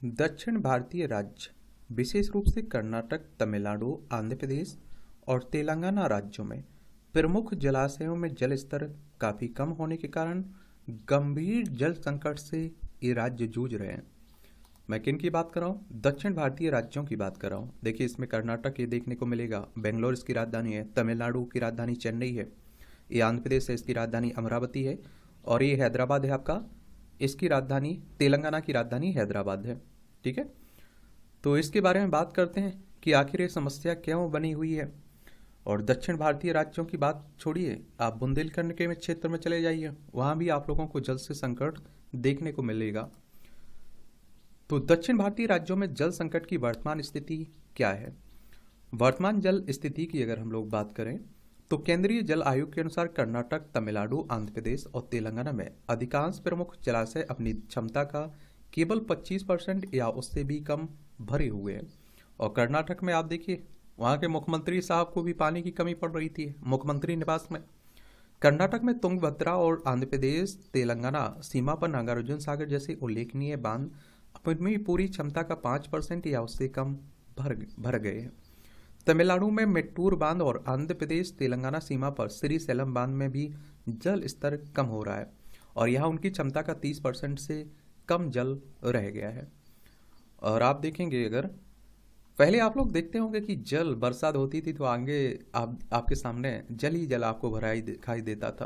दक्षिण भारतीय राज्य, विशेष रूप से कर्नाटक, तमिलनाडु, आंध्र प्रदेश और तेलंगाना राज्यों में प्रमुख जलाशयों में जल स्तर काफ़ी कम होने के कारण गंभीर जल संकट से ये राज्य जूझ रहे हैं। मैं किन की बात कर रहा हूँ? दक्षिण भारतीय राज्यों की बात कर रहा हूँ। देखिए, इसमें कर्नाटक ये देखने को मिलेगा, बेंगलोर इसकी राजधानी है, तमिलनाडु की राजधानी चेन्नई है, ये आंध्र प्रदेश है, इसकी राजधानी अमरावती है, और ये हैदराबाद है आपका, इसकी राजधानी, तेलंगाना की राजधानी हैदराबाद है। ठीक है, तो इसके बारे में बात करते हैं कि आखिर ये समस्या क्यों बनी हुई है। और दक्षिण भारतीय राज्यों की बात छोड़िए, आप बुंदेलखंड के क्षेत्र में चले जाइए, वहाँ भी आप लोगों को जल से संकट देखने को मिलेगा। तो दक्षिण भारतीय राज्यों में जल संकट की वर्तमान स्थिति क्या है? वर्तमान जल स्थिति की अगर हम लोग बात करें तो केंद्रीय जल आयोग के अनुसार कर्नाटक, तमिलनाडु, आंध्र प्रदेश और तेलंगाना में अधिकांश प्रमुख जलाशय अपनी क्षमता का केवल 25% या उससे भी कम भरे हुए हैं। और कर्नाटक में आप देखिए, वहाँ के मुख्यमंत्री साहब को भी पानी की कमी पड़ रही थी मुख्यमंत्री निवास में। कर्नाटक में तुंगभद्रा और आंध्र प्रदेश तेलंगाना सीमा पर नागार्जुन सागर जैसे उल्लेखनीय बांध अपनी पूरी क्षमता का 5% या उससे कम भर गए हैं। तमिलनाडु में मेट्टूर बांध और आंध्र प्रदेश तेलंगाना सीमा पर श्रीशैलम बांध में भी जल स्तर कम हो रहा है और यहाँ उनकी क्षमता का 30% से कम जल रह गया है। और आप देखेंगे, अगर पहले आप लोग देखते होंगे कि जल बरसात होती थी तो आगे आपके सामने जल ही जल आपको भराई दिखाई देता था।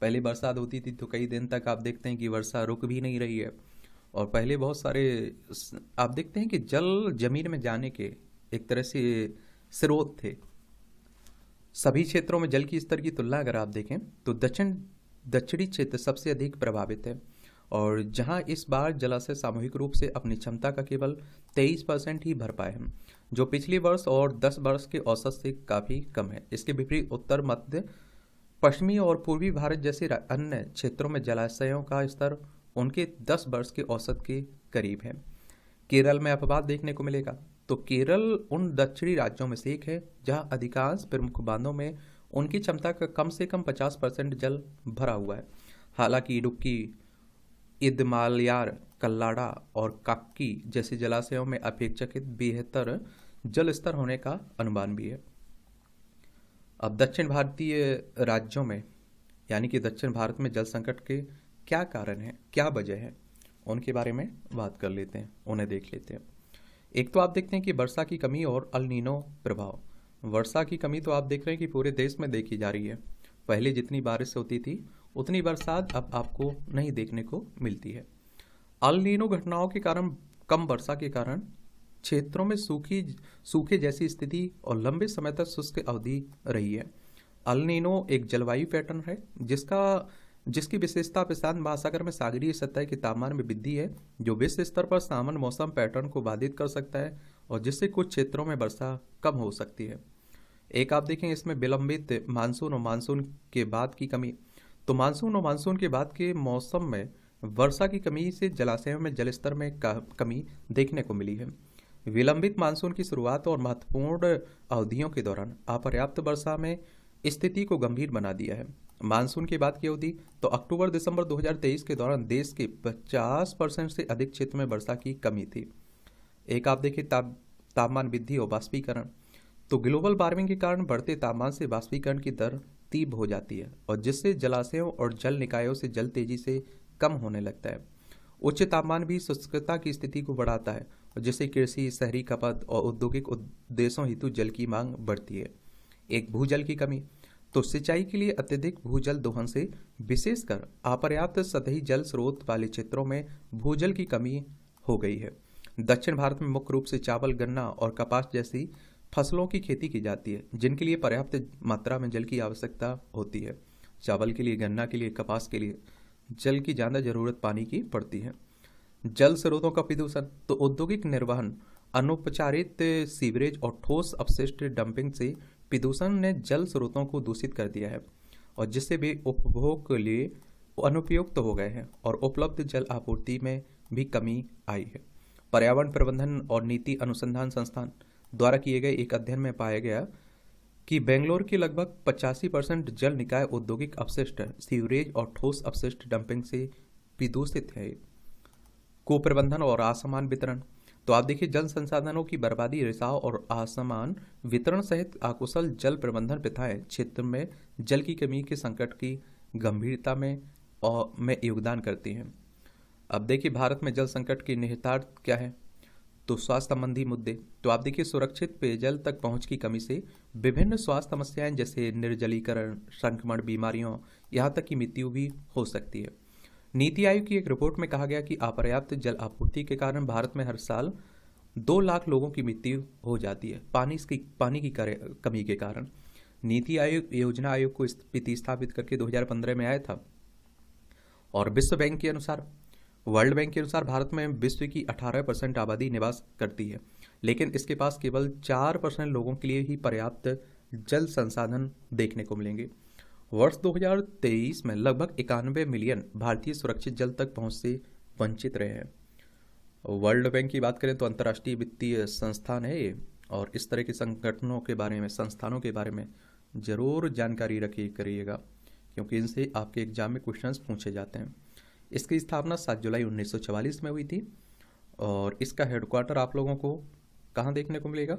पहले बरसात होती थी तो कई दिन तक आप देखते हैं कि वर्षा रुक भी नहीं रही है। और पहले बहुत सारे आप देखते हैं कि जल जमीन में जाने के एक तरह से स्रोत थे। सभी क्षेत्रों में जल की स्तर की तुलना अगर आप देखें तो दक्षिणी क्षेत्र सबसे अधिक प्रभावित है और जहां इस बार जलाशय सामूहिक रूप से अपनी क्षमता का केवल 23% ही भर पाए हैं, जो पिछले वर्ष और 10 वर्ष के औसत से काफ़ी कम है। इसके विपरीत उत्तर, मध्य, पश्चिमी और पूर्वी भारत जैसे अन्य क्षेत्रों में जलाशयों का स्तर उनके 10 वर्ष के औसत के करीब है। केरल में अपवाद देखने को मिलेगा। तो केरल उन दक्षिणी राज्यों में से एक है जहां अधिकांश प्रमुख बांधों में उनकी क्षमता का कम से कम 50% जल भरा हुआ है। हालांकि इडुक्की, इदमालयार, कल्लाडा और काक्की जैसे जलाशयों में अपेक्षाकृत बेहतर जल स्तर होने का अनुमान भी है। अब दक्षिण भारतीय राज्यों में यानी कि दक्षिण भारत में जल संकट के क्या कारण है, क्या वजह है, उनके बारे में बात कर लेते हैं, उन्हें देख लेते हैं। एक तो आप देखते हैं कि वर्षा की कमी और अल नीनो प्रभाव। वर्षा की कमी तो आप देख रहे हैं कि पूरे देश में देखी जा रही है। पहले जितनी बारिश होती थी उतनी बरसात अब आपको नहीं देखने को मिलती है। अल नीनो घटनाओं के कारण, कम वर्षा के कारण क्षेत्रों में सूखे जैसी स्थिति और लंबे समय तक शुष्क अवधि रही है। अल नीनो एक जलवायु पैटर्न है जिसकी विशेषता प्रशांत महासागर में सागरीय सतह के तापमान में वृद्धि है, जो विश्व स्तर पर सामान्य मौसम पैटर्न को बाधित कर सकता है और जिससे कुछ क्षेत्रों में वर्षा कम हो सकती है। एक आप देखें इसमें विलंबित मानसून और मानसून के बाद की कमी। तो मानसून और मानसून के बाद के मौसम में वर्षा की कमी से जलाशयों में जल स्तर में कमी देखने को मिली है। विलंबित मानसून की शुरुआत और महत्वपूर्ण अवधियों के दौरान अपर्याप्त वर्षा में स्थिति को गंभीर बना दिया है। मानसून के बाद की अवधि तो अक्टूबर-दिसंबर 2023 के दौरान देश के 50% से अधिक क्षेत्र में वर्षा की कमी थी। एक आप देखिए तापमान वृद्धि और वाष्पीकरण। तो ग्लोबल वार्मिंग के कारण बढ़ते तापमान से वाष्पीकरण की दर तीव्र हो जाती है और जिससे जलाशयों और जल निकायों से जल तेजी से कम होने लगता है। उच्च तापमान भी शुष्कता की स्थिति को बढ़ाता है और जिससे कृषि, शहरी खपत और औद्योगिक उद्देश्यों हेतु जल की मांग बढ़ती है। एक भूजल की कमी। तो सिंचाई के लिए अत्यधिक भूजल दोहन से विशेषकर अपर्याप्त सतही जल स्रोत वाले क्षेत्रों में भूजल की कमी हो गई है। दक्षिण भारत में मुख्य रूप से चावल, गन्ना और कपास जैसी फसलों की खेती की जाती है जिनके लिए पर्याप्त मात्रा में जल की आवश्यकता होती है। चावल के लिए, गन्ना के लिए, कपास के लिए जल की ज़्यादा जरूरत पानी की पड़ती है। जल स्रोतों का प्रदूषण। तो औद्योगिक निर्वहन, अनुपचारित सीवरेज और ठोस अपशिष्ट डंपिंग से प्रदूषण ने जल स्रोतों को दूषित कर दिया है और जिससे वे उपभोग के लिए अनुपयुक्त हो गए हैं और उपलब्ध जल आपूर्ति में भी कमी आई है। पर्यावरण प्रबंधन और नीति अनुसंधान संस्थान द्वारा किए गए एक अध्ययन में पाया गया कि बेंगलोर के लगभग 85% जल निकाय औद्योगिक अपशिष्ट, सीवरेज और ठोस अपशिष्ट डंपिंग से प्रदूषित है। कुप्रबंधन और असमान वितरण। तो आप देखिए जल संसाधनों की बर्बादी, रिसाव और असमान वितरण सहित अकुशल जल प्रबंधन प्रथाएं क्षेत्र में जल की कमी के संकट की गंभीरता में योगदान करती हैं। अब देखिए भारत में जल संकट की निहितार्थ क्या है। तो स्वास्थ्य संबंधी मुद्दे। तो आप देखिए सुरक्षित पेयजल तक पहुंच की कमी से विभिन्न स्वास्थ्य समस्याएं जैसे निर्जलीकरण, संक्रमण, बीमारियों, यहाँ तक कि मृत्यु भी हो सकती है। नीति आयोग की एक रिपोर्ट में कहा गया कि अपर्याप्त जल आपूर्ति के कारण भारत में हर साल 2 लाख लोगों की मृत्यु हो जाती है पानी की कमी के कारण। नीति आयोग योजना आयोग को स्थिति स्थापित करके 2015 में आया था। और वर्ल्ड बैंक के अनुसार भारत में विश्व की 18% आबादी निवास करती है, लेकिन इसके पास केवल 4% लोगों के लिए ही पर्याप्त जल संसाधन देखने को मिलेंगे। वर्ष 2023 में लगभग 91 मिलियन भारतीय सुरक्षित जल तक पहुंच से वंचित रहे हैं। वर्ल्ड बैंक की बात करें तो अंतर्राष्ट्रीय वित्तीय संस्थान है ये, और इस तरह के संगठनों के बारे में, संस्थानों के बारे में ज़रूर जानकारी करिएगा, क्योंकि इनसे आपके एग्जाम में क्वेश्चंस पूछे जाते हैं। इसकी स्थापना 7 जुलाई 1944 में हुई थी, और इसका हेडक्वार्टर आप लोगों को कहाँ देखने को मिलेगा?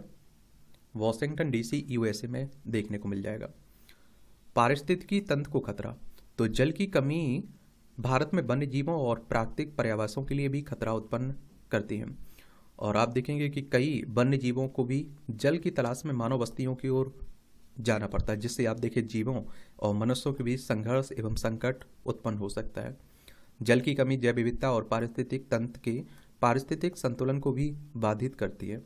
वॉशिंगटन डीसी यूएसए में देखने को मिल जाएगा। पारिस्थितिकी तंत्र को खतरा। तो जल की कमी भारत में वन्य जीवों और प्राकृतिक पर्यावासों के लिए भी खतरा उत्पन्न करती है, और आप देखेंगे कि कई वन्य जीवों को भी जल की तलाश में मानव बस्तियों की ओर जाना पड़ता है, जिससे आप देखिए जीवों और मनुष्यों के बीच संघर्ष एवं संकट उत्पन्न हो सकता है। जल की कमी जैव विविधता और पारिस्थितिक तंत्र के पारिस्थितिक संतुलन को भी बाधित करती है।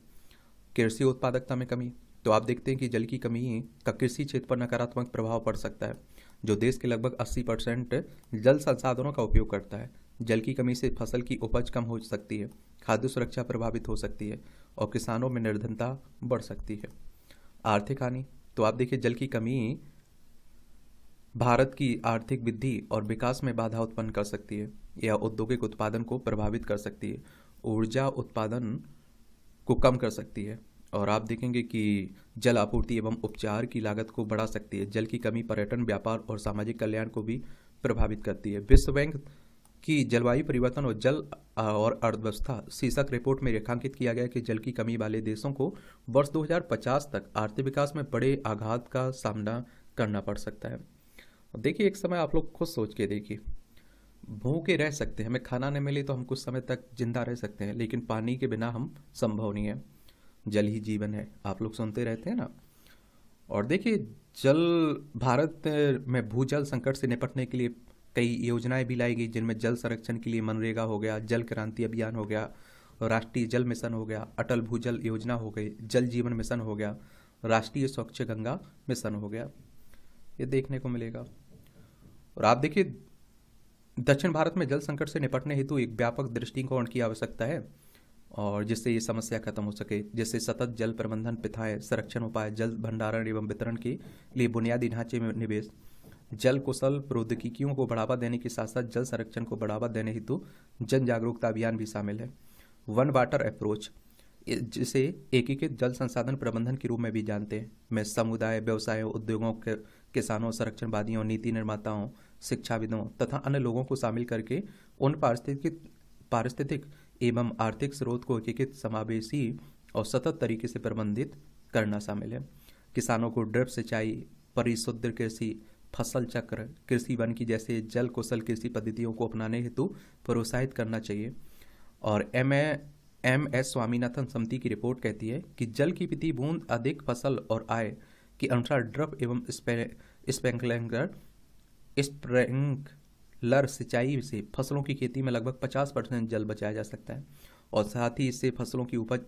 कृषि उत्पादकता में कमी। तो आप देखते हैं कि जल की कमी का कृषि क्षेत्र पर नकारात्मक प्रभाव पड़ सकता है, जो देश के लगभग 80% जल संसाधनों का उपयोग करता है। जल की कमी से फसल की उपज कम हो सकती है, खाद्य सुरक्षा प्रभावित हो सकती है, और किसानों में निर्धनता बढ़ सकती है। आर्थिक हानि। तो आप देखिए जल की कमी भारत की आर्थिक वृद्धि और विकास में बाधा उत्पन्न कर सकती है, या औद्योगिक उत्पादन को प्रभावित कर सकती है, ऊर्जा उत्पादन को कम कर सकती है, और आप देखेंगे कि जल आपूर्ति एवं उपचार की लागत को बढ़ा सकती है। जल की कमी पर्यटन, व्यापार और सामाजिक कल्याण को भी प्रभावित करती है। विश्व बैंक की जलवायु परिवर्तन और जल और अर्थव्यवस्था शीर्षक रिपोर्ट में रेखांकित किया गया कि जल की कमी वाले देशों को वर्ष 2050 तक आर्थिक विकास में बड़े आघात का सामना करना पड़ सकता है। देखिए एक समय आप लोग खुद सोच के देखिए, भूखे रह सकते हैं, हमें खाना नहीं मिले तो हम कुछ समय तक जिंदा रह सकते हैं, लेकिन पानी के बिना हम संभव नहीं है। जल ही जीवन है, आप लोग सुनते रहते हैं ना। और देखिए जल भारत में भूजल संकट से निपटने के लिए कई योजनाएं भी लाई गई, जिनमें जल संरक्षण के लिए मनरेगा हो गया, जल क्रांति अभियान हो गया, राष्ट्रीय जल मिशन हो गया, अटल भूजल योजना हो गई, जल जीवन मिशन हो गया, राष्ट्रीय स्वच्छ गंगा मिशन हो गया, ये देखने को मिलेगा। और आप देखिए दक्षिण भारत में जल संकट से निपटने हेतु एक व्यापक दृष्टिकोण की आवश्यकता है, और जिससे ये समस्या खत्म हो सके, जैसे सतत जल प्रबंधन प्रथाएं, संरक्षण उपाय, जल भंडारण एवं वितरण के लिए बुनियादी ढांचे में निवेश, जल कुशल प्रौद्योगिकियों को बढ़ावा देने के साथ साथ जल संरक्षण को बढ़ावा देने हेतु जन जागरूकता अभियान भी शामिल है। वन वाटर अप्रोच, जिसे एकीकृत जल संसाधन प्रबंधन के रूप में भी जानते हैं, में समुदाय, व्यवसायों, उद्योगों, किसानों, संरक्षणवादियों, नीति निर्माताओं, शिक्षाविदों तथा अन्य लोगों को शामिल करके उन पारिस्थितिक एवं आर्थिक स्रोत को एकीकृत, समावेशी और सतत तरीके से प्रबंधित करना शामिल है। किसानों को ड्रिप सिंचाई, परिशुद्ध कृषि, फसल चक्र, कृषि वानिकी जैसे जल कुशल कृषि पद्धतियों को अपनाने हेतु प्रोत्साहित करना चाहिए। और एम.एस. स्वामीनाथन समिति की रिपोर्ट कहती है कि जल की प्रति बूंद अधिक फसल और आय के अनुसार ड्रिप एवं स्प्रिंकलर सिंचाई से फसलों की खेती में लगभग 50% जल बचाया जा सकता है, और साथ ही इससे फसलों की उपज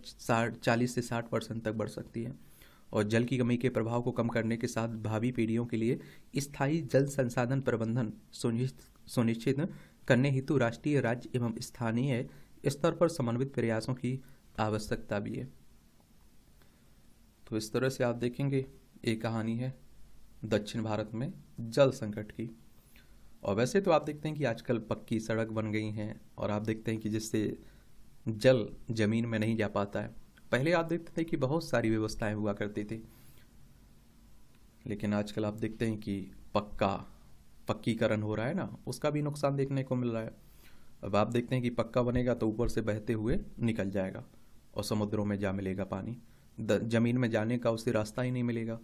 40 से 60% तक बढ़ सकती है। और जल की कमी के प्रभाव को कम करने के साथ भावी पीढ़ियों के लिए स्थायी जल संसाधन प्रबंधन सुनिश्चित करने हेतु राष्ट्रीय, राज्य एवं स्थानीय स्तर पर समन्वित प्रयासों की आवश्यकता भी है। तो इस तरह से आप देखेंगे एक कहानी है दक्षिण भारत में जल संकट की। और वैसे तो आप देखते हैं कि आजकल पक्की सड़क बन गई हैं, और आप देखते हैं कि जिससे जल जमीन में नहीं जा पाता है। पहले आप देखते थे कि बहुत सारी व्यवस्थाएं हुआ करती थी, लेकिन आजकल आप देखते हैं कि पक्कीकरण हो रहा है ना, उसका भी नुकसान देखने को मिल रहा है। अब आप देखते हैं कि पक्का बनेगा तो ऊपर से बहते हुए निकल जाएगा और समुद्रों में जा मिलेगा पानी। ज़मीन में जाने का उसे रास्ता ही नहीं मिलेगा।